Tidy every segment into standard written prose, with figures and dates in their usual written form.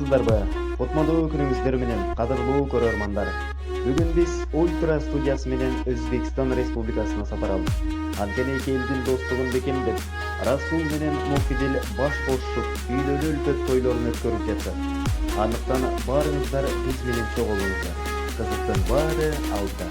саламатсыздарбы? Кутмандуу күнүңүздөр менен, кадырлуу көрөрмандар. Бүгүн биз Ультра студиясы менен Өзбекстан Республикасына сапар алдык. Анткени эки элдин достугун бекемдеп, Расул менен Муфидил баш кошуп, үйлөнүү өлкөт тойлорун өткөрүп жатышат. Андыктан баарыңыздар биз менен чогулуңуздар. Кызыктын баары алда.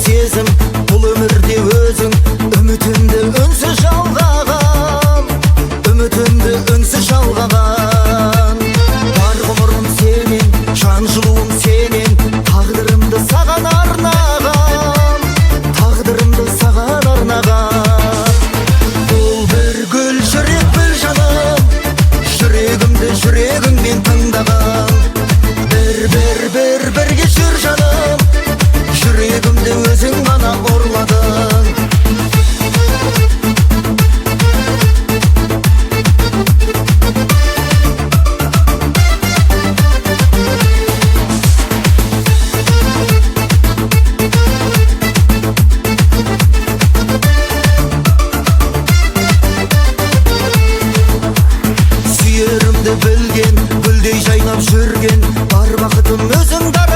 Сезім, бұл өмірде өзің үмітімді үнсіз жалғаған бар ғұмырым сенен, жан жылуым сенен, тағдырымды саған арнаған бұл бір гүл жүрек бір жаным, жүрегімді жүрегіңмен тыңдаған бірге жүр жаным, жүрегімді өзің ғана ұрладың. Сүйерімді білген, гүлдей жайнап жүрген, бар бақытым өзің дар